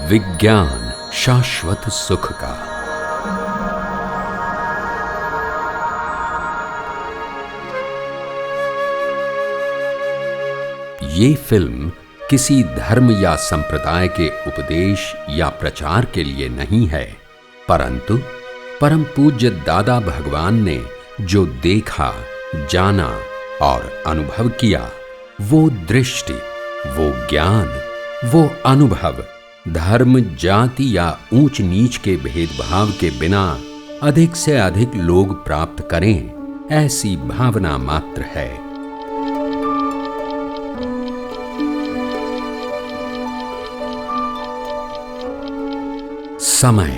विज्ञान शाश्वत सुख का। ये फिल्म किसी धर्म या संप्रदाय के उपदेश या प्रचार के लिए नहीं है, परंतु परम पूज्य दादा भगवान ने जो देखा, जाना और अनुभव किया, वो दृष्टि, वो ज्ञान, वो अनुभव धर्म, जाति या ऊंच नीच के भेदभाव के बिना अधिक से अधिक लोग प्राप्त करें, ऐसी भावना मात्र है। समय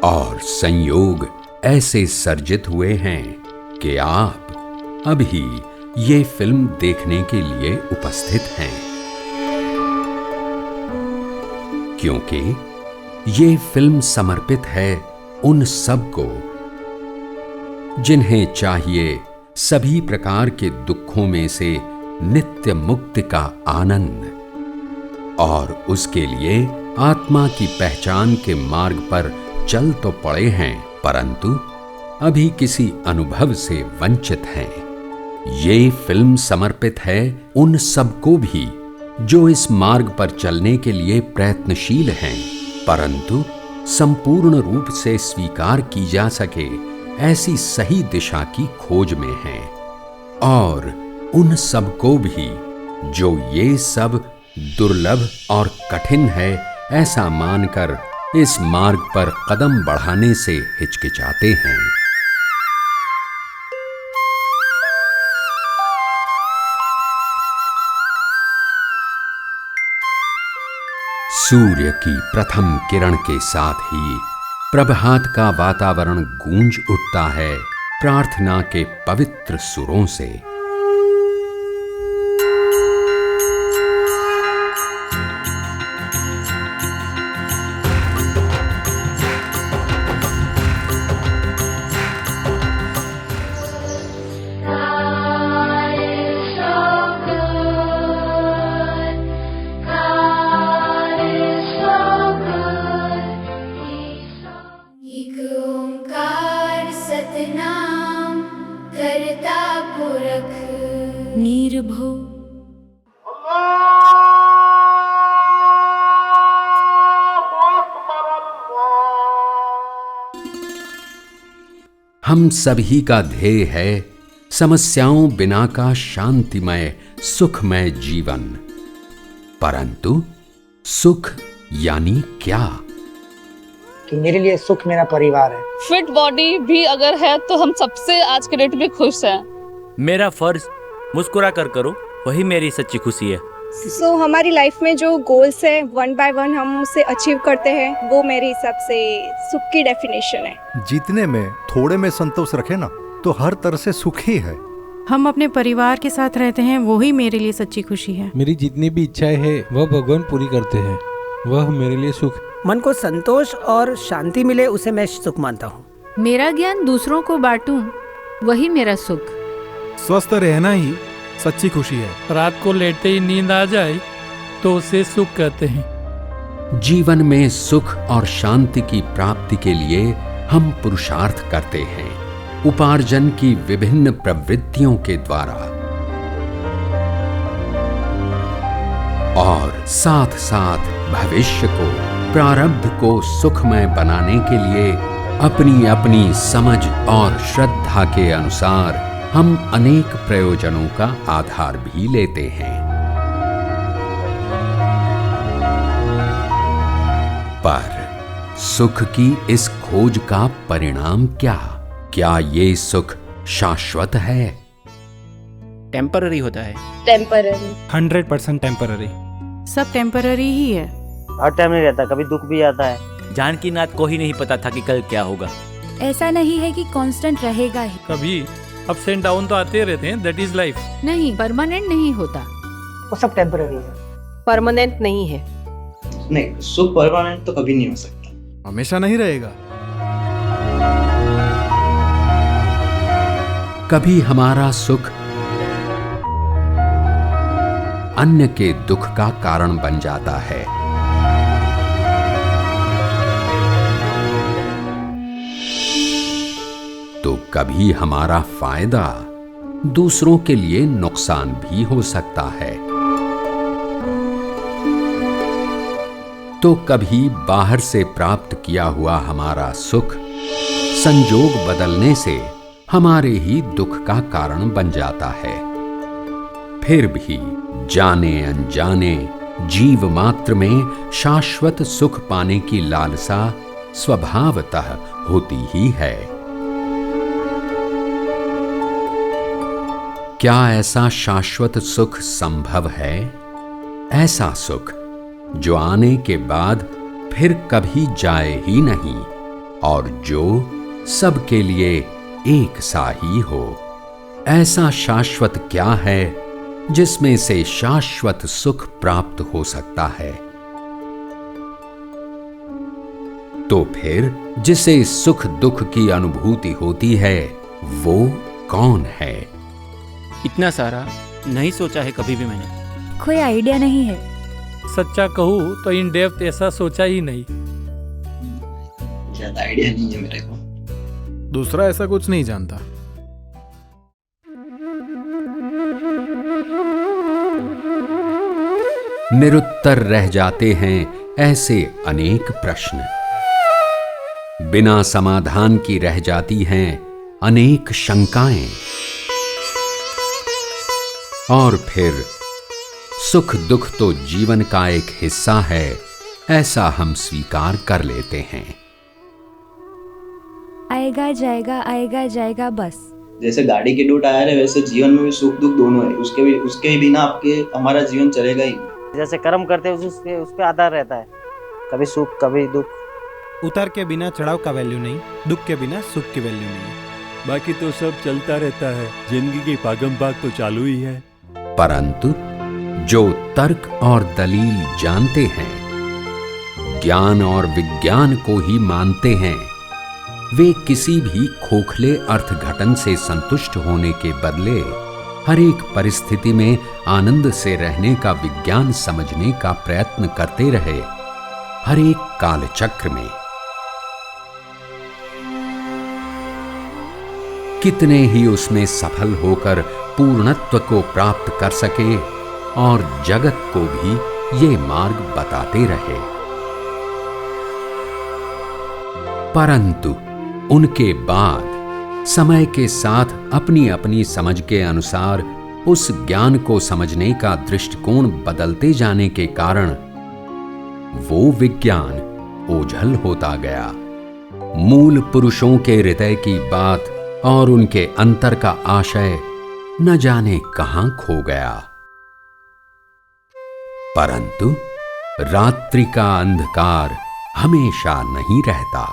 और संयोग ऐसे सर्जित हुए हैं कि आप अभी ये फिल्म देखने के लिए उपस्थित हैं, क्योंकि ये फिल्म समर्पित है उन सबको जिन्हें चाहिए सभी प्रकार के दुखों में से नित्य मुक्ति का आनंद, और उसके लिए आत्मा की पहचान के मार्ग पर चल तो पड़े हैं, परंतु अभी किसी अनुभव से वंचित हैं। ये फिल्म समर्पित है उन सबको भी जो इस मार्ग पर चलने के लिए प्रयत्नशील हैं, परंतु संपूर्ण रूप से स्वीकार की जा सके ऐसी सही दिशा की खोज में हैं, और उन सबको भी जो ये सब दुर्लभ और कठिन है ऐसा मानकर इस मार्ग पर कदम बढ़ाने से हिचकिचाते हैं। सूर्य की प्रथम किरण के साथ ही प्रभात का वातावरण गूंज उठता है प्रार्थना के पवित्र सुरों से। निर्भो हम सभी का ध्येय है समस्याओं बिना का शांतिमय सुखमय जीवन, परंतु सुख यानी क्या? कि मेरे लिए सुख मेरा परिवार है। फिट बॉडी भी अगर है तो हम सबसे आज के डेट में खुश हैं। मेरा फर्ज मुस्कुरा कर करो, वही मेरी सच्ची खुशी है। सो हमारी लाइफ में जो गोल्स है वन बाय वन हम उसे अचीव करते हैं, वो मेरे हिसाब से सुख की डेफिनेशन है। जीतने में थोड़े में संतोष रखे ना तो हर तरह से सुख ही है। हम अपने परिवार के साथ रहते हैं, वो ही मेरे लिए सच्ची खुशी है। मेरी जितनी भी इच्छाएं है वह भगवान पूरी करते हैं, वह मेरे लिए सुख। मन को संतोष और शांति मिले उसे मैं सुख मानता हूँ। मेरा ज्ञान दूसरों को बांटूं, वही मेरा सुख। स्वस्थ रहना ही सच्ची खुशी है। रात को लेटते ही नींद आ जाए तो उसे सुख कहते हैं। जीवन में सुख और शांति की प्राप्ति के लिए हम पुरुषार्थ करते हैं, उपार्जन की विभिन्न प्रवृत्तियों के द्वारा, और साथ साथ भविष्य को, प्रारब्ध को सुखमय बनाने के लिए अपनी अपनी समझ और श्रद्धा के अनुसार हम अनेक प्रयोजनों का आधार भी लेते हैं। पर सुख की इस खोज का परिणाम क्या? क्या ये सुख शाश्वत है? टेम्पररी होता है। Temporary 100% temporary. सब टेम्पररी ही है। हर टाइम नहीं रहता, कभी दुख भी आता है। जानकी नाथ को ही नहीं पता था कि कल क्या होगा। ऐसा नहीं है कि कांस्टेंट रहेगा ही, कभी अप्स एंड डाउन तो आते रहते हैं, दैट इज लाइफ। नहीं, परमानेंट नहीं होता। वो सब टेम्पररी है, परमानेंट नहीं है। नहीं, सुख परमानेंट तो कभी नहीं हो सकता, हमेशा नहीं रहेगा। कभी हमारा सुख अन्य के दुख का कारण बन जाता है, कभी हमारा फायदा दूसरों के लिए नुकसान भी हो सकता है। तो कभी बाहर से प्राप्त किया हुआ हमारा सुख संजोग बदलने से हमारे ही दुख का कारण बन जाता है। फिर भी जाने अनजाने जीव मात्र में शाश्वत सुख पाने की लालसा स्वभावतः होती ही है। क्या ऐसा शाश्वत सुख संभव है? ऐसा सुख जो आने के बाद फिर कभी जाए ही नहीं और जो सबके लिए एक सा ही हो। ऐसा शाश्वत क्या है जिसमें से शाश्वत सुख प्राप्त हो सकता है? तो फिर जिसे सुख दुख की अनुभूति होती है वो कौन है? इतना सारा नहीं सोचा है कभी भी मैंने। कोई आइडिया नहीं है। सच्चा कहूँ तो इन डेप्थ ऐसा सोचा ही नहीं। ज्यादा आइडिया नहीं है मेरे को। दूसरा ऐसा कुछ नहीं जानता। निरुत्तर रह जाते हैं ऐसे अनेक प्रश्न। बिना समाधान की रह जाती हैं अनेक शंकाएं। और फिर सुख दुख तो जीवन का एक हिस्सा है, ऐसा हम स्वीकार कर लेते हैं। आएगा जाएगा बस। जैसे गाड़ी के दो टायर है वैसे जीवन में भी सुख दुख दोनों है। उसके बिना हमारा जीवन चलेगा ही। जैसे कर्म करते हैं उस पे आधार रहता है, कभी सुख कभी दुख। उतार के बिना चढ़ाव का वैल्यू नहीं, दुख के बिना सुख की वैल्यू नहीं। बाकी तो सब चलता रहता है, जिंदगी की भागम भाग तो चालू ही है। परंतु जो तर्क और दलील जानते हैं, ज्ञान और विज्ञान को ही मानते हैं, वे किसी भी खोखले अर्थघटन से संतुष्ट होने के बदले हर एक परिस्थिति में आनंद से रहने का विज्ञान समझने का प्रयत्न करते रहे। हर एक कालचक्र में कितने ही उसमें सफल होकर पूर्णत्व को प्राप्त कर सके और जगत को भी ये मार्ग बताते रहे। परंतु उनके बाद समय के साथ अपनी अपनी समझ के अनुसार उस ज्ञान को समझने का दृष्टिकोण बदलते जाने के कारण वो विज्ञान ओझल होता गया। मूल पुरुषों के हृदय की बात और उनके अंतर का आशय न जाने कहां खो गया। परंतु रात्रि का अंधकार हमेशा नहीं रहता।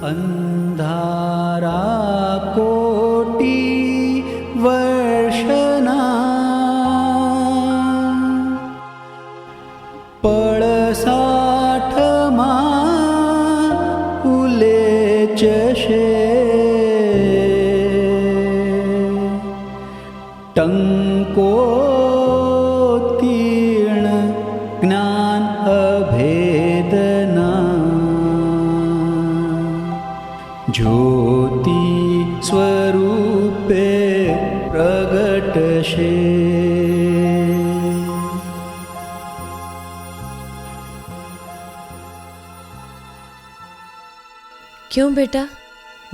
अंधारा कोटि वर्षना पळसाठमा उलेचशे टंकोत्तीर्ण ज्ञान अभेदना ज्योति स्वरूपे प्रगटशे। क्यों बेटा,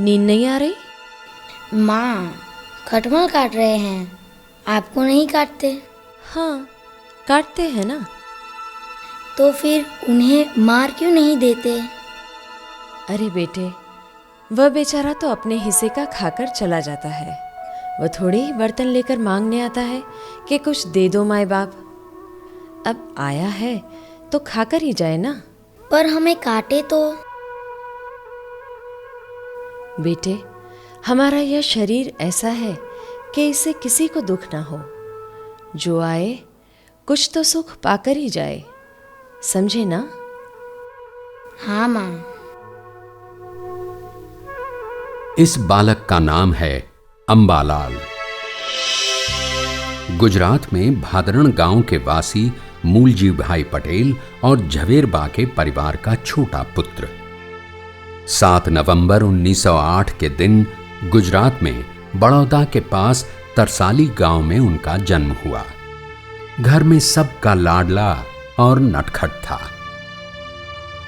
नींद नहीं आ रही? माँ, खटमल काट रहे हैं, आपको नहीं काटते? हाँ, काटते हैं ना। तो फिर उन्हें मार क्यों नहीं देते? अरे बेटे, वह बेचारा तो अपने हिस्से का खाकर चला जाता है। वह थोड़ी ही बर्तन लेकर मांगने आता है कि कुछ दे दो माए बाप। अब आया है तो खाकर ही जाए ना। पर हमें काटे तो? बेटे, हमारा यह शरीर ऐसा है कि इससे किसी को दुख ना हो। जो आए कुछ तो सुख पाकर ही जाए, समझे ना? हाँ माँ। इस बालक का नाम है अंबालाल। गुजरात में भादरण गांव के वासी मूलजी भाई पटेल और झवेरबा के परिवार का छोटा पुत्र। 7 नवंबर 1908 के दिन गुजरात में बड़ौदा के पास तरसाली गांव में उनका जन्म हुआ। घर में सबका लाडला और नटखट था।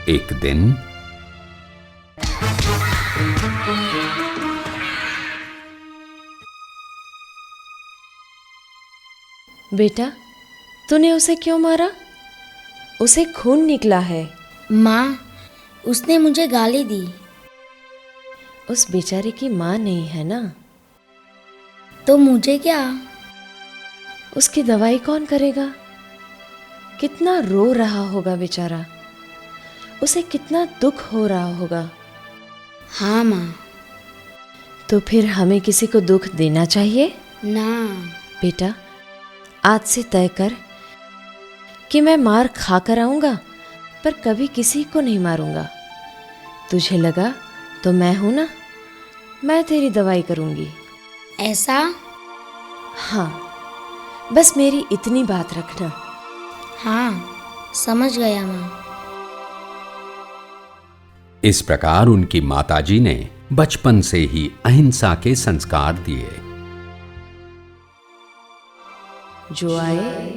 एक दिन बेटा, तूने उसे क्यों मारा? उसे खून निकला है। माँ, उसने मुझे गाली दी। उस बेचारे की माँ नहीं है ना? तो मुझे क्या? उसकी दवाई कौन करेगा? कितना रो रहा होगा बेचारा, उसे कितना दुख हो रहा होगा। हाँ माँ। तो फिर हमें किसी को दुख देना चाहिए ना। बेटा, आज से तय कर कि मैं मार खा कर आऊंगा, पर कभी किसी को नहीं मारूंगा। तुझे लगा तो मैं हूं ना, मैं तेरी दवाई करूंगी। ऐसा? हाँ, बस मेरी इतनी बात रखना। हाँ, समझ गया माँ। इस प्रकार उनकी माताजी ने बचपन से ही अहिंसा के संस्कार दिए। जो आए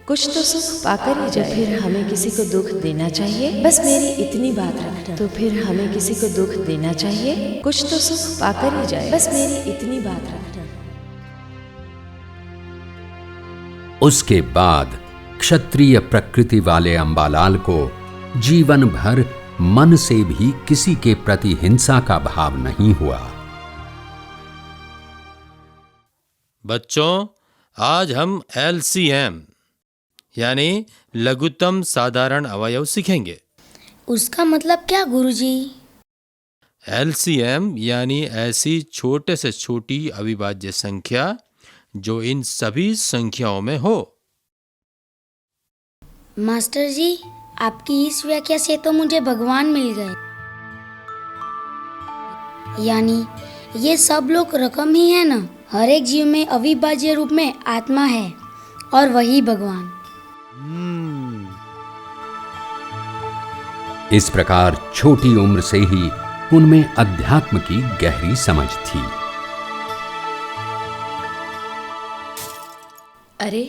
कुछ तो सुख पाकर ही जाए। फिर हमें किसी को दुख देना चाहिए, बस मेरी इतनी बात रखना। तो फिर हमें किसी को दुख देना चाहिए, कुछ तो सुख पाकर ही जाए, बस मेरी इतनी बात रखना। उसके बाद क्षत्रिय प्रकृति वाले अंबालाल को जीवन भर मन से भी किसी के प्रति हिंसा का भाव नहीं हुआ। बच्चों, आज हम LCM यानी लघुत्तम साधारण अवयव सीखेंगे। उसका मतलब क्या गुरुजी? LCM यानी ऐसी छोटे से छोटी अविभाज्य संख्या जो इन सभी संख्याओं में हो। मास्टर जी, आपकी इस व्याख्या से तो मुझे भगवान मिल गए। यानी ये सब लोग रकम ही है ना? हर एक जीव में अविभाज्य रूप में आत्मा है और वही भगवान। इस प्रकार छोटी उम्र से ही उनमें अध्यात्म की गहरी समझ थी। अरे,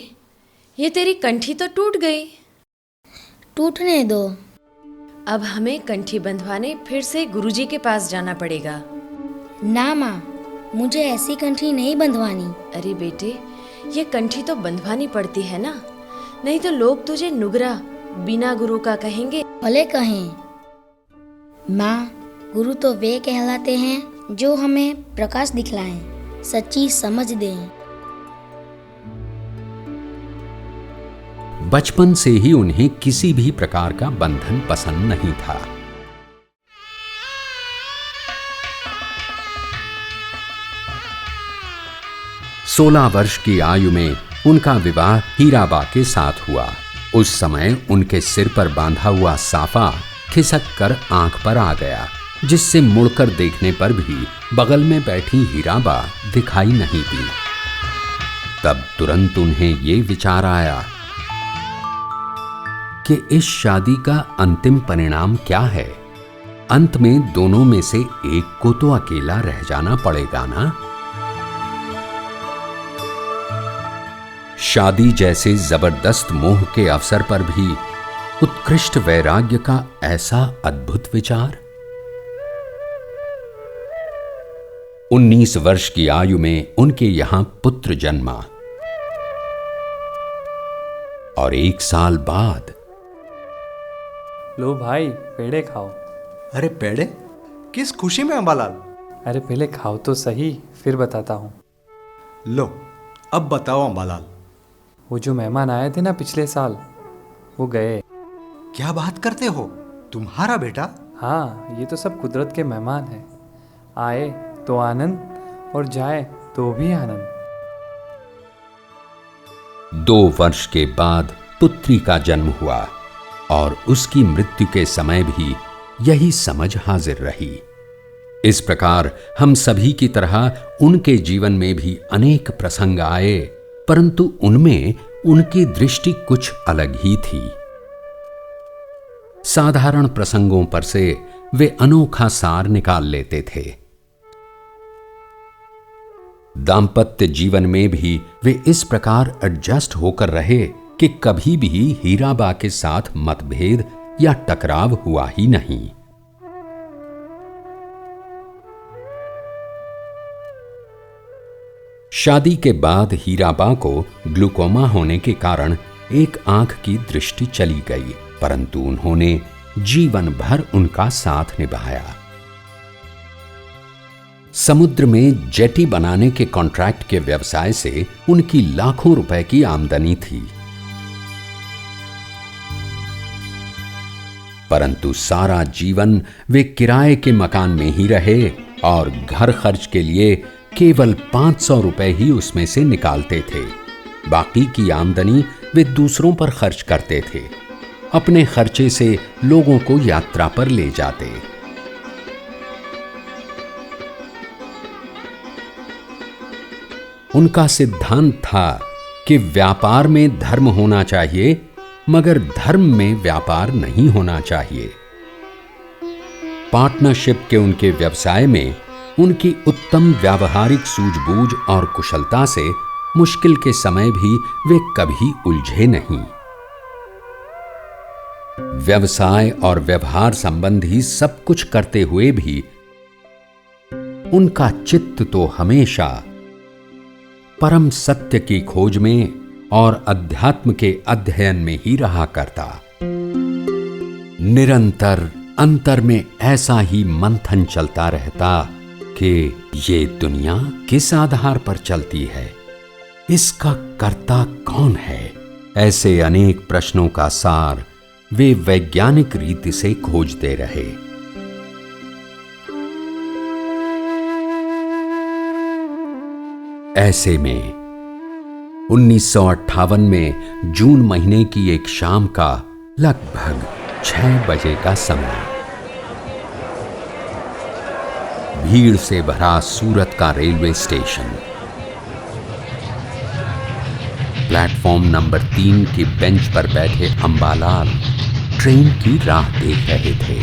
ये तेरी कंठी तो टूट गई। टूटने दो। अब हमें कंठी बंधवाने फिर से गुरुजी के पास जाना पड़ेगा। ना माँ, मुझे ऐसी कंठी नहीं बंधवानी। अरे बेटे, ये कंठी तो बंधवानी पड़ती है ना, नहीं तो लोग तुझे नुगरा बिना गुरु का कहेंगे। भले कहें माँ, गुरु तो वे कहलाते हैं जो हमें प्रकाश दिखलाएं, सच्ची समझ दें। बचपन से ही उन्हें किसी भी प्रकार का बंधन पसंद नहीं था। सोलह वर्ष की आयु में उनका विवाह हीराबा के साथ हुआ। उस समय उनके सिर पर बांधा हुआ साफा खिसक कर आंख पर आ गया, जिससे मुड़कर देखने पर भी बगल में बैठी हीराबा दिखाई नहीं दी। तब तुरंत उन्हें ये विचार आया कि इस शादी का अंतिम परिणाम क्या है। अंत में दोनों में से एक को तो अकेला रह जाना पड़ेगा ना। शादी जैसे जबरदस्त मोह के अवसर पर भी उत्कृष्ट वैराग्य का ऐसा अद्भुत विचार। 19 वर्ष की आयु में उनके यहां पुत्र जन्मा और 1 साल बाद। लो भाई, पेड़े खाओ। अरे पेड़े? किस खुशी में अंबालाल? अरे पहले खाओ तो सही, फिर बताता हूँ। लो, अब बताओ अंबालाल। वो जो मेहमान आए थे ना पिछले साल, वो गए। क्या बात करते हो? तुम्हारा बेटा? हाँ, ये तो सब कुदरत के मेहमान हैं। आए तो आनंद और जाए तो भी आनंद। 2 वर्ष के बाद पुत्री का जन्म हुआ और उसकी मृत्यु के समय भी यही समझ हाजिर रही। इस प्रकार हम सभी की तरह उनके जीवन में भी अनेक प्रसंग आए, परंतु उनमें उनकी दृष्टि कुछ अलग ही थी। साधारण प्रसंगों पर से वे अनोखा सार निकाल लेते थे। दाम्पत्य जीवन में भी वे इस प्रकार एडजस्ट होकर रहे कि कभी भी हीराबा के साथ मतभेद या टकराव हुआ ही नहीं। शादी के बाद हीराबा को ग्लूकोमा होने के कारण एक आंख की दृष्टि चली गई, परंतु उन्होंने जीवन भर उनका साथ निभाया। समुद्र में जेटी बनाने के कॉन्ट्रैक्ट के व्यवसाय से उनकी लाखों रुपए की आमदनी थी, परंतु सारा जीवन वे किराए के मकान में ही रहे और घर खर्च के लिए केवल 500 रुपए ही उसमें से निकालते थे। बाकी की आमदनी वे दूसरों पर खर्च करते थे। अपने खर्चे से लोगों को यात्रा पर ले जाते। उनका सिद्धांत था कि व्यापार में धर्म होना चाहिए, मगर धर्म में व्यापार नहीं होना चाहिए। पार्टनरशिप के उनके व्यवसाय में उनकी उत्तम व्यावहारिक सूझबूझ और कुशलता से मुश्किल के समय भी वे कभी उलझे नहीं। व्यवसाय और व्यवहार संबंधी सब कुछ करते हुए भी उनका चित्त तो हमेशा परम सत्य की खोज में और अध्यात्म के अध्ययन में ही रहा करता। निरंतर अंतर में ऐसा ही मंथन चलता रहता कि ये दुनिया किस आधार पर चलती है, इसका कर्ता कौन है। ऐसे अनेक प्रश्नों का सार वे वैज्ञानिक रीति से खोजते रहे। ऐसे में 1958 में जून महीने की एक शाम का लगभग 6 बजे का समय, भीड़ से भरा सूरत का रेलवे स्टेशन, प्लेटफॉर्म नंबर 3 की बेंच पर बैठे अंबालाल ट्रेन की राह देख रहे थे।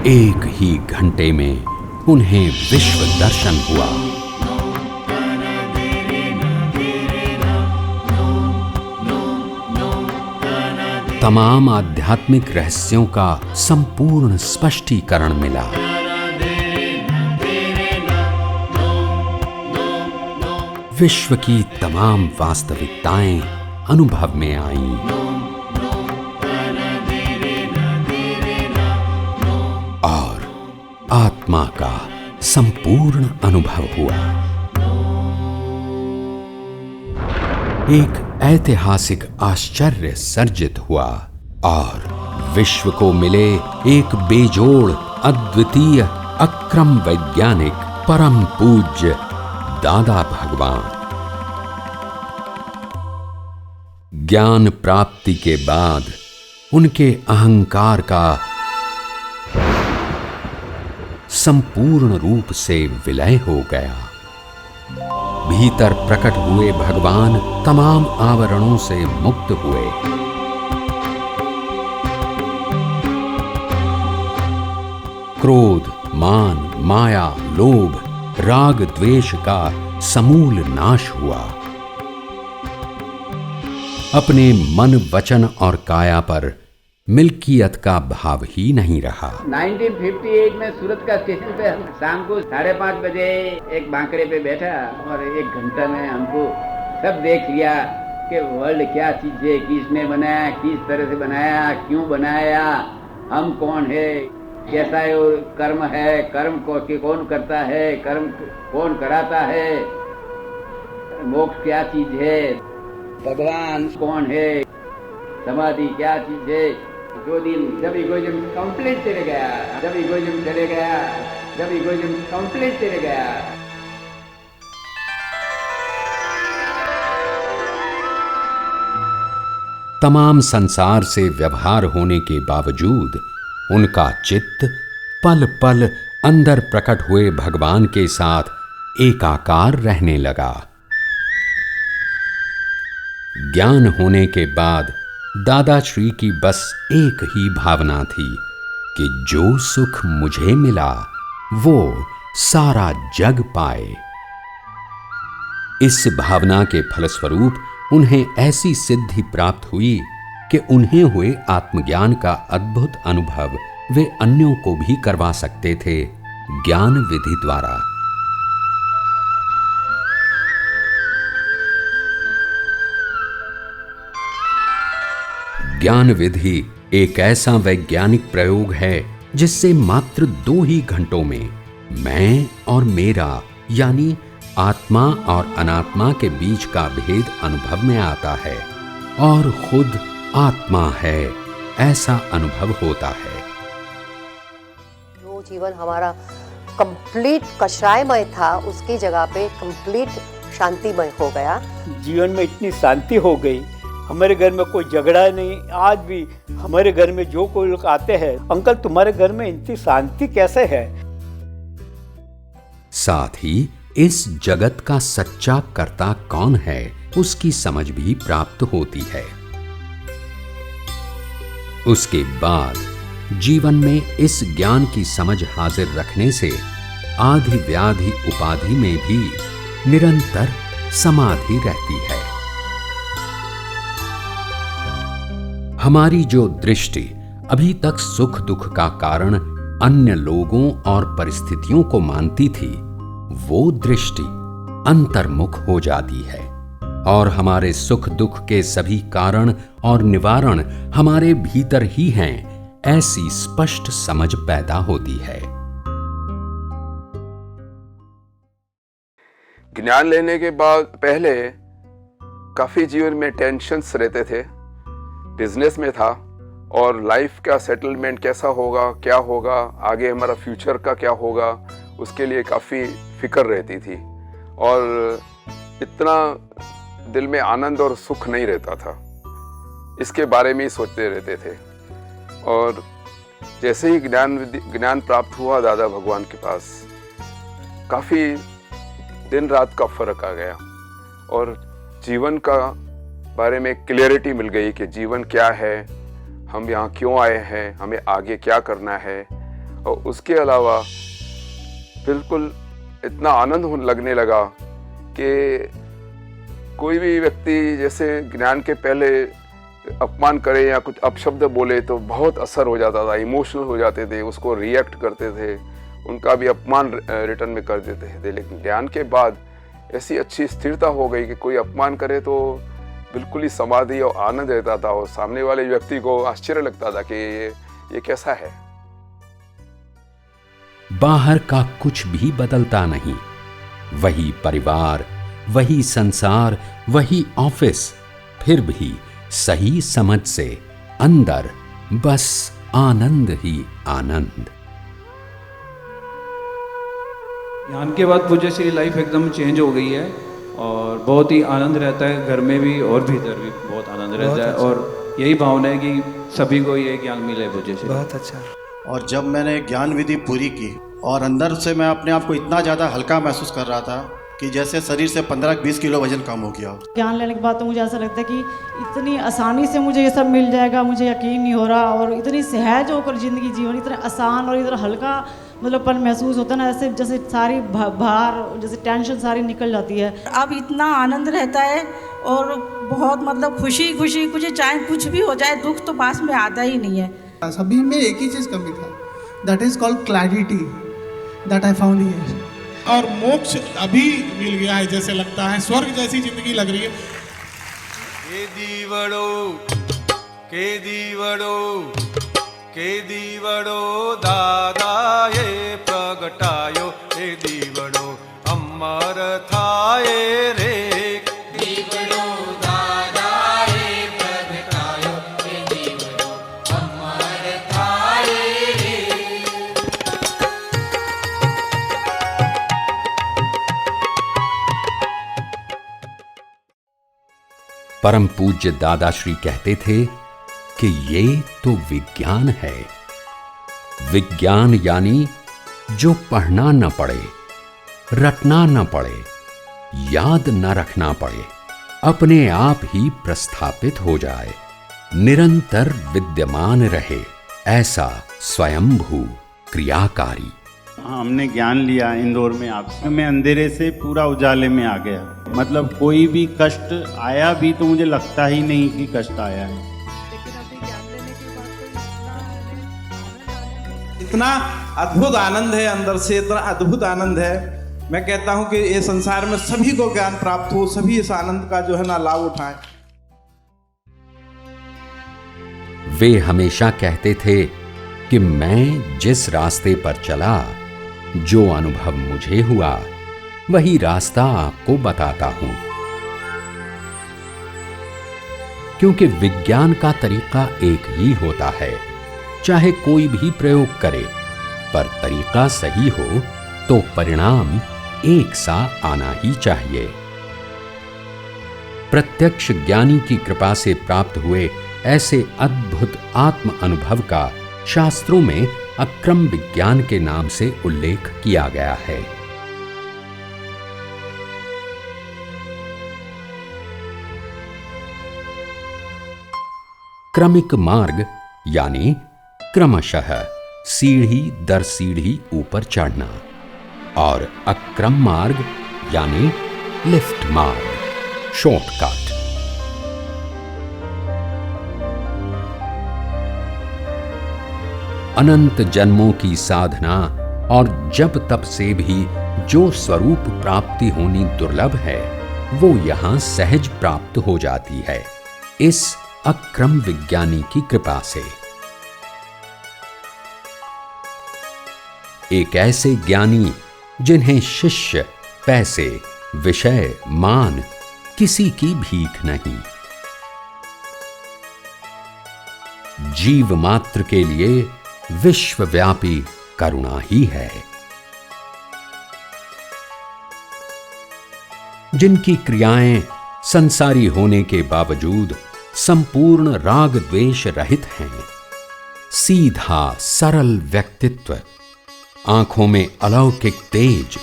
एक ही घंटे में उन्हें विश्व दर्शन हुआ। तमाम आध्यात्मिक रहस्यों का संपूर्ण स्पष्टीकरण मिला। विश्व की तमाम वास्तविकताएं अनुभव में आईं। और आत्मा का संपूर्ण अनुभव हुआ। एक ऐतिहासिक आश्चर्य सर्जित हुआ और विश्व को मिले एक बेजोड़, अद्वितीय, अक्रम वैज्ञानिक, परम पूज्य दादा भगवान। ज्ञान प्राप्ति के बाद उनके अहंकार का संपूर्ण रूप से विलय हो गया। भीतर प्रकट हुए भगवान तमाम आवरणों से मुक्त हुए। क्रोध, मान, माया, लोभ, राग, द्वेष का समूल नाश हुआ। अपने मन, वचन और काया पर मिल्कियत का भाव ही नहीं रहा। 1958 में सूरत का स्टेशन पे हम शाम को 5:30 बजे एक बांकड़े पे बैठा और 1 घंटा में हमको सब देख लिया कि वर्ल्ड क्या चीज है, किसने बनाया, किस तरह से बनाया, क्यों बनाया, हम कौन है, कैसा है कर्म है, कर्म को कौन करता है, कर्म कौन कराता है, मोक्ष क्या चीज है, भगवान कौन है, समाधि क्या चीज है। जो दिन जब इगोइज्म कंप्लीट चले गया, जब इगोइज्म चले गया, जब इगोइज्म कंप्लीट चले गया, तमाम संसार से व्यवहार होने के बावजूद उनका चित्त पल पल अंदर प्रकट हुए भगवान के साथ एकाकार रहने लगा। ज्ञान होने के बाद दादाश्री की बस एक ही भावना थी कि जो सुख मुझे मिला वो सारा जग पाए। इस भावना के फलस्वरूप उन्हें ऐसी सिद्धि प्राप्त हुई कि उन्हें हुए आत्मज्ञान का अद्भुत अनुभव वे अन्यों को भी करवा सकते थे ज्ञान विधि द्वारा। ज्ञान विधि एक ऐसा वैज्ञानिक प्रयोग है जिससे मात्र 2 ही घंटों में मैं और मेरा यानी आत्मा और अनात्मा के बीच का भेद अनुभव में आता है और खुद आत्मा है ऐसा अनुभव होता है। जो जीवन हमारा कंप्लीट कषायमय था उसकी जगह पे कंप्लीट शांतिमय हो गया। जीवन में इतनी शांति हो गई, हमारे घर में कोई झगड़ा नहीं। आज भी हमारे घर में जो कोई लोग आते हैं, अंकल तुम्हारे घर में इतनी शांति कैसे है। साथ ही इस जगत का सच्चा कर्ता कौन है उसकी समझ भी प्राप्त होती है। उसके बाद जीवन में इस ज्ञान की समझ हाजिर रखने से आधि व्याधि उपाधि में भी निरंतर समाधि रहती है। हमारी जो दृष्टि अभी तक सुख दुख का कारण अन्य लोगों और परिस्थितियों को मानती थी, वो दृष्टि अंतर्मुख हो जाती है और हमारे सुख दुख के सभी कारण और निवारण हमारे भीतर ही हैं, ऐसी स्पष्ट समझ पैदा होती है। ज्ञान लेने के बाद पहले काफी जीवन में टेंशन्स रहते थे। बिजनेस में था और लाइफ का सेटलमेंट कैसा होगा, क्या होगा, आगे हमारा फ्यूचर का क्या होगा, उसके लिए काफ़ी फिक्र रहती थी और इतना दिल में आनंद और सुख नहीं रहता था। इसके बारे में ही सोचते रहते थे। और जैसे ही ज्ञान प्राप्त हुआ दादा भगवान के पास, काफ़ी दिन रात का फर्क आ गया और जीवन का बारे में क्लियरिटी मिल गई कि जीवन क्या है, हम यहाँ क्यों आए हैं, हमें आगे क्या करना है। और उसके अलावा बिल्कुल इतना आनंद होने लगने लगा कि कोई भी व्यक्ति जैसे ज्ञान के पहले अपमान करे या कुछ अपशब्द बोले तो बहुत असर हो जाता था, इमोशनल हो जाते थे, उसको रिएक्ट करते थे, उनका भी अपमान रिटर्न में कर देते थे। लेकिन ज्ञान के बाद ऐसी अच्छी स्थिरता हो गई कि कोई अपमान करे तो बिल्कुल ही समाधि और आनंद रहता था और सामने वाले व्यक्ति को आश्चर्य लगता था कि ये कैसा है। बाहर का कुछ भी बदलता नहीं, वही परिवार, वही संसार, वही ऑफिस, फिर भी सही समझ से अंदर बस आनंद ही आनंद। ज्ञान के बाद पूज्य श्री लाइफ एकदम चेंज हो गई है और बहुत ही आनंद रहता है, घर में भी और भीतर भी बहुत आनंद रहता है। और यही भावना है कि सभी को ये ज्ञान मिले पूज्य श्री। बहुत अच्छा। और जब मैंने ज्ञान विधि पूरी की और अंदर से मैं अपने आप को इतना ज़्यादा हल्का महसूस कर रहा था कि जैसे शरीर से 15-20 किलो वजन कम हो गया। ज्ञान लेने के बाद तो मुझे ऐसा लगता है कि इतनी आसानी से मुझे ये सब मिल जाएगा, मुझे यकीन नहीं हो रहा। और इतनी सहज होकर ज़िंदगी जीवन इतना आसान और इतना हल्का मतलब पन महसूस होता है ना, जैसे सारी भार जैसे टेंशन सारी निकल जाती है। अब इतना आनंद रहता है और बहुत मतलब खुशी खुशी, कुछ चाहे कुछ भी हो जाए, दुख तो पास में आता ही नहीं है। सभी में एक ही चीज़ कमी था, that is called clarity, that I found here. और मोक्ष अभी मिल गया है, जैसे लगता है स्वर्ग जैसी जिंदगी लग रही है। के दीवड़ो दादा ये प्रगटायो, के दीवड़ो अमर थाए रे। दीवड़ो दादा ये प्रगटायो, के दीवड़ो अमर थाए रे। परम पूज्य दादाश्री कहते थे कि ये तो विज्ञान है। विज्ञान यानी जो पढ़ना न पड़े, रटना न पड़े, याद न रखना पड़े, अपने आप ही प्रस्थापित हो जाए, निरंतर विद्यमान रहे, ऐसा स्वयंभू क्रियाकारी। हमने ज्ञान लिया इंदौर में आपसे, मैं अंधेरे से पूरा उजाले में आ गया। मतलब कोई भी कष्ट आया भी तो मुझे लगता ही नहीं कि कष्ट आया है। इतना अद्भुत आनंद है अंदर से, इतना अद्भुत आनंद है। मैं कहता हूं कि ये संसार में सभी को ज्ञान प्राप्त हो, सभी इस आनंद का जो है ना लाभ उठाएं। वे हमेशा कहते थे कि मैं जिस रास्ते पर चला, जो अनुभव मुझे हुआ, वही रास्ता आपको बताता हूं। क्योंकि विज्ञान का तरीका एक ही होता है, चाहे कोई भी प्रयोग करे, पर तरीका सही हो तो परिणाम एक सा आना ही चाहिए। प्रत्यक्ष ज्ञानी की कृपा से प्राप्त हुए ऐसे अद्भुत आत्म अनुभव का शास्त्रों में अक्रम विज्ञान के नाम से उल्लेख किया गया है। क्रमिक मार्ग यानी क्रमशः सीढ़ी दर सीढ़ी ऊपर चढ़ना, और अक्रम मार्ग यानी लिफ्ट मार्ग, शॉर्टकट। अनंत जन्मों की साधना और जब तप से भी जो स्वरूप प्राप्ति होनी दुर्लभ है, वो यहां सहज प्राप्त हो जाती है, इस अक्रम विज्ञानी की कृपा से। एक ऐसे ज्ञानी जिन्हें शिष्य, पैसे, विषय, मान, किसी की भीख नहीं। जीव मात्र के लिए विश्वव्यापी करुणा ही है। जिनकी क्रियाएं संसारी होने के बावजूद संपूर्ण राग द्वेष रहित हैं, सीधा सरल व्यक्तित्व, आंखों में अलौकिक तेज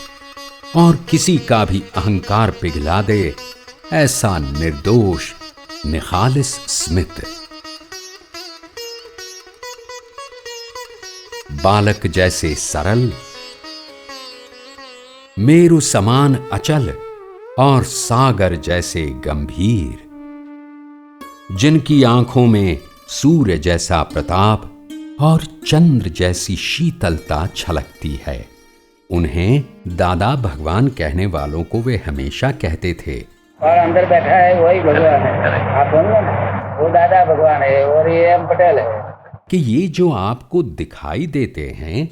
और किसी का भी अहंकार पिघला दे, ऐसा निर्दोष निखालिस स्मित। बालक जैसे सरल, मेरु समान अचल और सागर जैसे गंभीर, जिनकी आंखों में सूर्य जैसा प्रताप और चंद्र जैसी शीतलता छलकती है, उन्हें दादा भगवान कहने वालों को वे हमेशा कहते थे। और अंदर बैठा है वही भगवान है, आप समझो ना, वो दादा भगवान है और ये एम पटेल है। कि ये जो आपको दिखाई देते हैं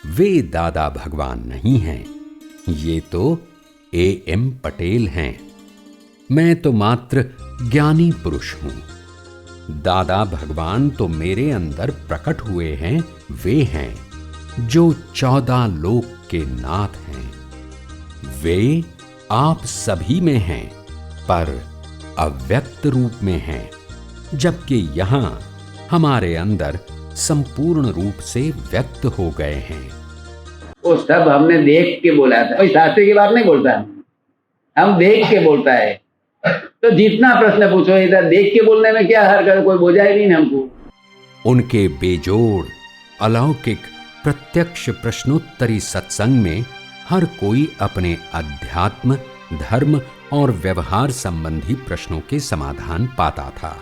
वे दादा भगवान नहीं हैं, ये तो एम पटेल हैं। मैं तो मात्र ज्ञानी पुरुष हूं। दादा भगवान तो मेरे अंदर प्रकट हुए हैं, वे हैं जो 14 लोक के नाथ हैं। वे आप सभी में हैं, पर अव्यक्त रूप में हैं, जबकि यहां हमारे अंदर संपूर्ण रूप से व्यक्त हो गए हैं। वो सब हमने देख के बोला था, कोई शास्त्र की बात नहीं बोलता, हम देख के बोलता है। तो जितना प्रश्न पूछो इधर देख के बोलने में क्या हर्ज है, कोई बोझा ही नहीं हमको। उनके बेजोड़ अलौकिक प्रत्यक्ष प्रश्नोत्तरी सत्संग में हर कोई अपने अध्यात्म, धर्म और व्यवहार संबंधी प्रश्नों के समाधान पाता था।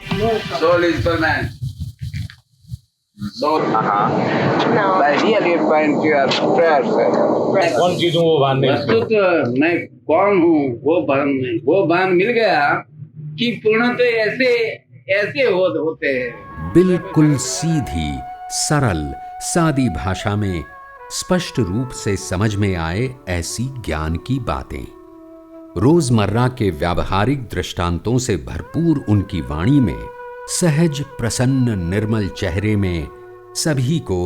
Soul is permanent. Soul, by really find your prayers. कौन चीज हूँ वो भान नहीं। वस्तुतः मैं कौन हूँ वो भान मिल गया कि पूर्णतः ऐसे होते हैं। बिल्कुल सीधी, सरल, सादी भाषा में स्पष्ट रूप से समझ में आए ऐसी ज्ञान की बातें। रोजमर्रा के व्यावहारिक दृष्टांतों से भरपूर उनकी वाणी में, सहज प्रसन्न निर्मल चेहरे में सभी को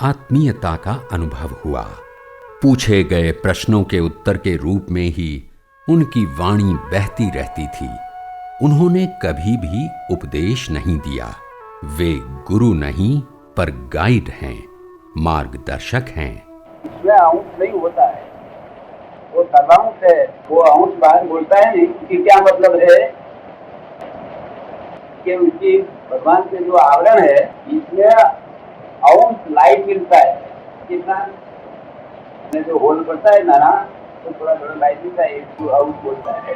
आत्मीयता का अनुभव हुआ। पूछे गए प्रश्नों के उत्तर के रूप में ही उनकी वाणी बहती रहती थी। उन्होंने कभी भी उपदेश नहीं दिया। वे गुरु नहीं पर गाइड हैं, मार्गदर्शक हैं। नहीं होता है, वो सर्वांश है, वो अंश बाहर बोलता है नहीं कि क्या मतलब है कि उनकी भगवान के जो आवरण है इसमें अंश लाइट मिलता है। कितना जो होल पड़ता है ना तो थोड़ा थोड़ा लाइट मिलता है, इसको अंश बोलता है,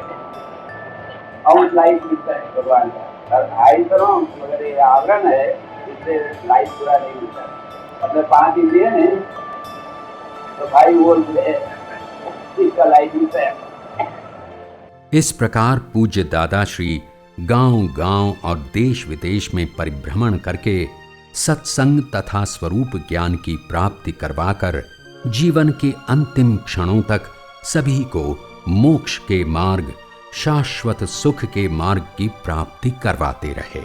अंश लाइट मिलता है भगवान का। और ढाई तरह मगर ये आवरण है इससे लाइट पूरा नहीं मिलता है। अपने 5 इंद्रिय है तो भाई वो इसका लाइट मिलता है। इस प्रकार पूज्य दादा श्री गांव-गांव और देश विदेश में परिभ्रमण करके सत्संग तथा स्वरूप ज्ञान की प्राप्ति करवाकर जीवन के अंतिम क्षणों तक सभी को मोक्ष के मार्ग, शाश्वत सुख के मार्ग की प्राप्ति करवाते रहे।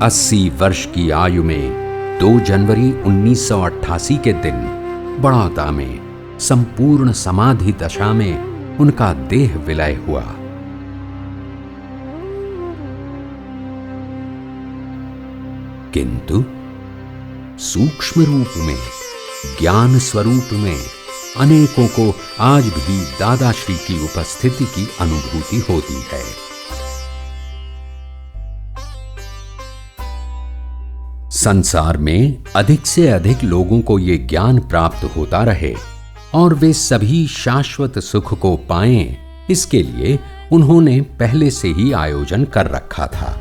80 वर्ष की आयु में 2 जनवरी 1988 के दिन बड़ौदा में संपूर्ण समाधि दशा में उनका देह विलय हुआ। किंतु सूक्ष्म रूप में, ज्ञान स्वरूप में अनेकों को आज भी दादा श्री की उपस्थिति की अनुभूति होती है। संसार में अधिक से अधिक लोगों को ये ज्ञान प्राप्त होता रहे और वे सभी शाश्वत सुख को पाएं, इसके लिए उन्होंने पहले से ही आयोजन कर रखा था।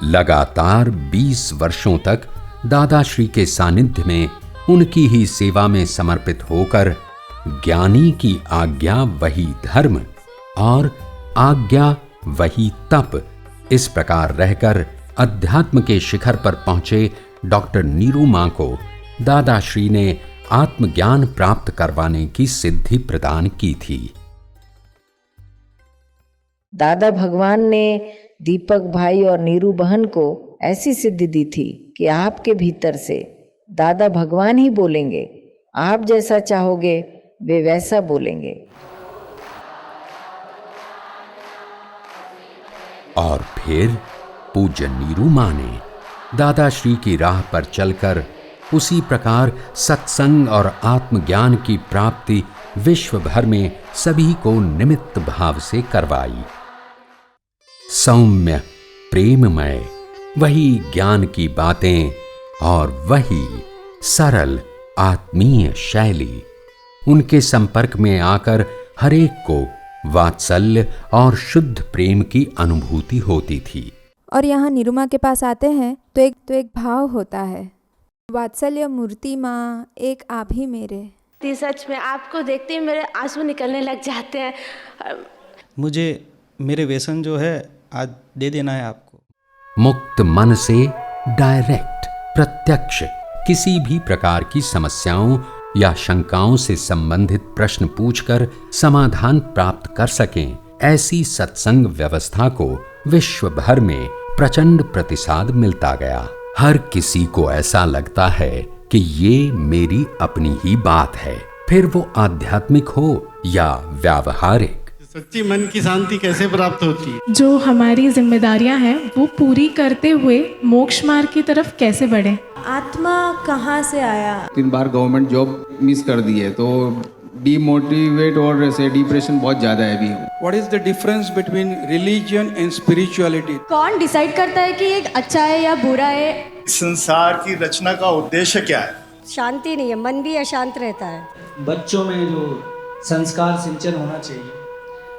लगातार 20 वर्षों तक दादाश्री के सानिध्य में उनकी ही सेवा में समर्पित होकर ज्ञानी की आज्ञा वही धर्म और आज्ञा वही तप, इस प्रकार रहकर अध्यात्म के शिखर पर पहुंचे डॉक्टर नीरू मां को दादाश्री ने आत्मज्ञान प्राप्त करवाने की सिद्धि प्रदान की थी। दादा भगवान ने दीपक भाई और नीरू बहन को ऐसी सिद्धि दी थी कि आपके भीतर से दादा भगवान ही बोलेंगे, आप जैसा चाहोगे वे वैसा बोलेंगे। और फिर पूज्य नीरू मां ने दादाश्री की राह पर चलकर उसी प्रकार सत्संग और आत्मज्ञान की प्राप्ति विश्व भर में सभी को निमित्त भाव से करवाई। सौम्य, प्रेममय, वही ज्ञान की बातें और वही सरल आत्मीय शैली, उनके संपर्क में आकर हरेक को वात्सल्य और शुद्ध प्रेम की अनुभूति होती थी। और यहाँ निरुमा के पास आते हैं तो एक भाव होता है, वात्सल्य मूर्ति माँ एक आप ही मेरे। सच में आपको देखते ही मेरे आंसू निकलने लग जाते हैं। मुझे मेरे व्यसन जो है आज दे देना है आपको। मुक्त मन से डायरेक्ट, प्रत्यक्ष किसी भी प्रकार की समस्याओं या शंकाओं से संबंधित प्रश्न पूछकर समाधान प्राप्त कर सकें, ऐसी सत्संग व्यवस्था को विश्व भर में प्रचंड प्रतिसाद मिलता गया। हर किसी को ऐसा लगता है कि ये मेरी अपनी ही बात है, फिर वो आध्यात्मिक हो या व्यावहारिक। सच्ची मन की शांति कैसे प्राप्त होती है? जो हमारी जिम्मेदारियां हैं वो पूरी करते हुए मोक्ष मार्ग की तरफ कैसे बढ़े? आत्मा कहाँ से आया? 3 बार गवर्नमेंट जॉब मिस कर दी है तो डीमोटिवेट और ऐसे डिप्रेशन बहुत ज्यादा है अभी। What is the difference between religion and spirituality? कौन डिसाइड करता है कि एक अच्छा है या बुरा है? संसार की रचना का उद्देश्य क्या है? शांति नहीं है, मन भी अशांत रहता है। बच्चों में जो संस्कार सिंचन होना चाहिए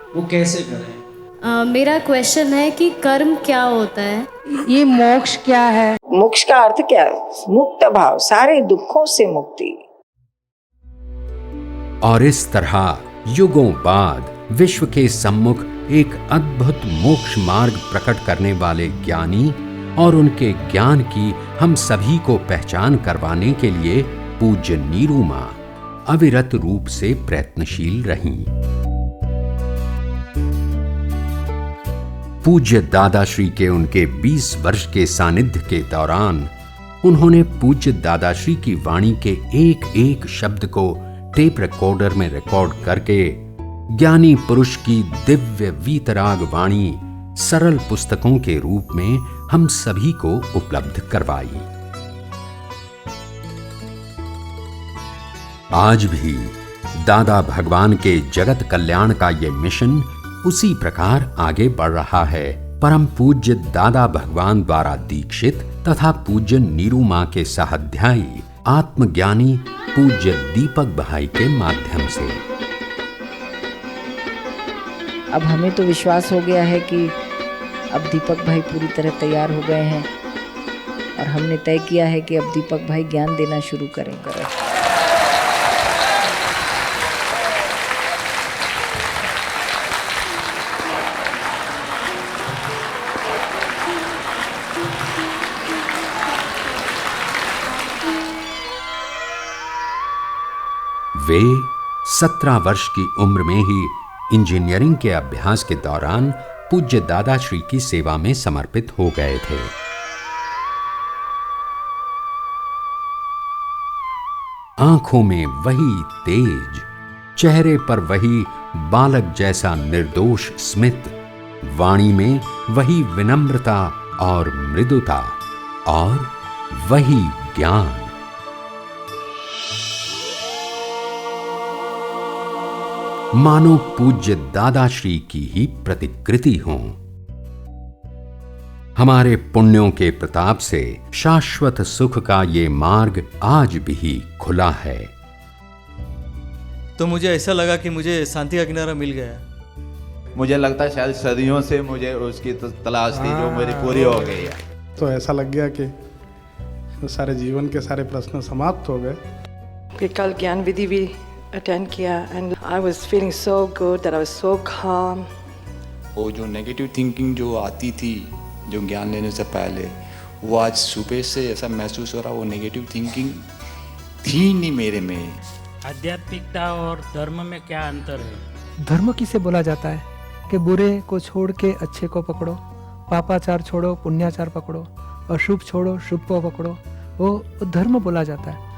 वो कैसे करें? मेरा क्वेश्चन है कि कर्म क्या होता है? ये मोक्ष क्या है? मोक्ष का अर्थ क्या है? मुक्त भाव, सारे दुखों से मुक्ति। और इस तरह युगों बाद विश्व के सम्मुख एक अद्भुत मोक्ष मार्ग प्रकट करने वाले ज्ञानी और उनके ज्ञान की हम सभी को पहचान करवाने के लिए पूज्य नीरू मां अविरत रूप से प्रयत्नशील रहीं। पूज्य दादाश्री के उनके 20 वर्ष के सानिध्य के दौरान उन्होंने पूज्य दादाश्री की वाणी के एक एक शब्द को टेप रिकॉर्डर में रिकॉर्ड करके ज्ञानी पुरुष की दिव्य वीतराग वाणी सरल पुस्तकों के रूप में हम सभी को उपलब्ध करवाई। आज भी दादा भगवान के जगत कल्याण का ये मिशन उसी प्रकार आगे बढ़ रहा है। परम पूज्य दादा भगवान द्वारा दीक्षित तथा पूज्य नीरू मां के सहाध्यायी आत्मज्ञानी पूज्य दीपक भाई के माध्यम से। अब हमें तो विश्वास हो गया है कि अब दीपक भाई पूरी तरह तैयार हो गए हैं और हमने तय किया है कि अब दीपक भाई ज्ञान देना शुरू करेंगे। वे 17 वर्ष की उम्र में ही इंजीनियरिंग के अभ्यास के दौरान पूज्य दादाश्री की सेवा में समर्पित हो गए थे। आंखों में वही तेज, चेहरे पर वही बालक जैसा निर्दोष स्मित, वाणी में वही विनम्रता और मृदुता और वही ज्ञान। मानो पूज्य दादाश्री की ही प्रतिकृति हों। हमारे पुण्यों के प्रताप से शाश्वत सुख का ये मार्ग आज भी खुला है। तो मुझे ऐसा लगा कि मुझे शांति का किनारा मिल गया। मुझे लगता है शायद सदियों से मुझे उसकी तलाश थी जो मेरी पूरी हो गई है। तो ऐसा लग गया कि सारे जीवन के सारे प्रश्न समाप्त हो गए। कल ज्ञान विधि भी अटेंड किया and I was feeling so good that I was so काम। वो जो नेगेटिव थिंकिंग जो आती थी जो ज्ञान लेने से पहले, वो आज सुबह से ऐसा महसूस हो रहा वो नेगेटिव थिंकिंग थी नहीं मेरे में। आध्यात्मिकता और धर्म में क्या अंतर है? धर्म किसे बोला जाता है कि बुरे को छोड़ के अच्छे को पकड़ो, पापाचार छोड़ो पुण्याचार पकड़ो, अशुभ छोड़ो शुभ को पकड़ो, वो धर्म बोला जाता है।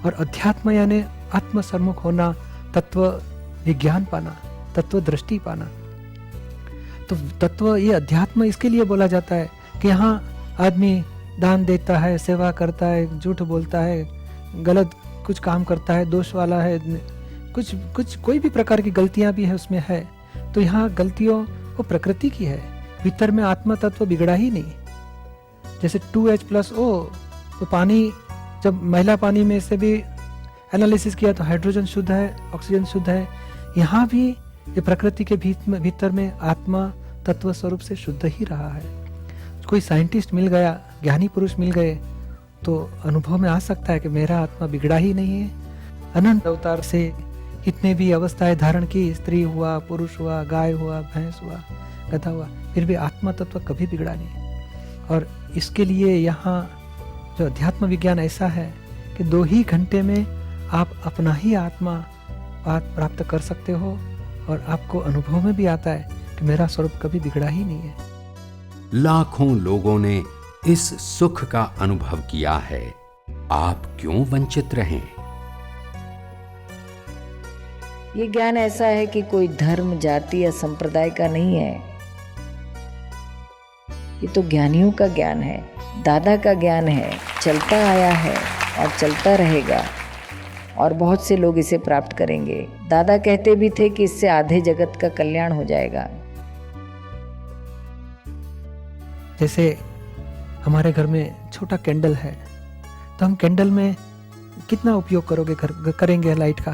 और अध्यात्म यानी आत्म सम्मुख होना, तत्व विज्ञान पाना, तत्व दृष्टि पाना। तो तत्व ये अध्यात्म इसके लिए बोला जाता है कि यहाँ आदमी दान देता है, सेवा करता है, झूठ बोलता है, गलत कुछ काम करता है, दोष वाला है, कुछ कोई भी प्रकार की गलतियाँ भी है उसमें है, तो यहाँ गलतियों वो प्रकृति की है, भीतर में आत्मा तत्व बिगड़ा ही नहीं। जैसे 2H+O, तो पानी जब महिला पानी में से भी एनालिसिस किया तो हाइड्रोजन शुद्ध है, ऑक्सीजन शुद्ध है। यहाँ भी ये प्रकृति के भीतर में आत्मा तत्व स्वरूप से शुद्ध ही रहा है। कोई साइंटिस्ट मिल गया, ज्ञानी पुरुष मिल गए तो अनुभव में आ सकता है कि मेरा आत्मा बिगड़ा ही नहीं है। अनंत अवतार से कितने भी अवस्थाएं धारण की, स्त्री हुआ, पुरुष हुआ, गाय हुआ, भैंस हुआ, गधा हुआ, फिर भी आत्मा तत्व कभी बिगड़ा नहीं। और इसके लिए यहाँ जो अध्यात्म विज्ञान ऐसा है कि 2 ही घंटे में आप अपना ही आत्मा प्राप्त कर सकते हो और आपको अनुभव में भी आता है कि मेरा स्वरूप कभी बिगड़ा ही नहीं है। लाखों लोगों ने इस सुख का अनुभव किया है, आप क्यों वंचित रहें? ये ज्ञान ऐसा है कि कोई धर्म, जाति या संप्रदाय का नहीं है। ये तो ज्ञानियों का ज्ञान है, दादा का ज्ञान है, चलता आया है और चलता रहेगा और बहुत से लोग इसे प्राप्त करेंगे। दादा कहते भी थे कि इससे आधे जगत का कल्याण हो जाएगा। जैसे हमारे घर में छोटा कैंडल है तो हम कैंडल में कितना उपयोग करेंगे लाइट का,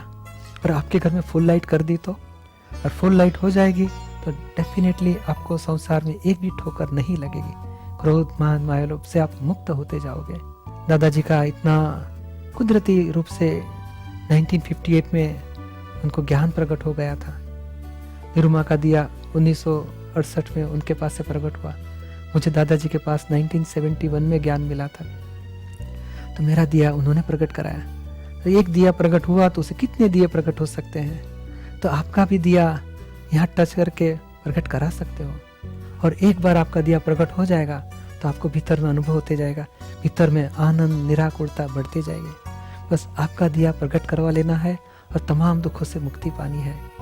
और आपके घर में फुल लाइट कर दी तो, और फुल लाइट हो जाएगी तो डेफिनेटली आपको संसार में एक भी ठोकर नहीं लगेगी। क्रोध मान माया लोभ से आप मुक्त होते जाओगे। दादाजी का इतना कुदरती रूप से 1958 में उनको ज्ञान प्रकट हो गया था। निरुमा का दिया 1968 में उनके पास से प्रकट हुआ। मुझे दादाजी के पास 1971 में ज्ञान मिला था, तो मेरा दिया उन्होंने प्रकट कराया। तो एक दिया प्रकट हुआ तो उसे कितने दिए प्रकट हो सकते हैं, तो आपका भी दिया यहाँ टच करके प्रकट करा सकते हो। और एक बार आपका दिया प्रकट हो जाएगा तो आपको भीतर में अनुभव होते जाएगा भीतर में आनंद निराकुरता बढ़ते जाएगी। बस आपका दिया प्रकट करवा लेना है और तमाम दुखों से मुक्ति पानी है।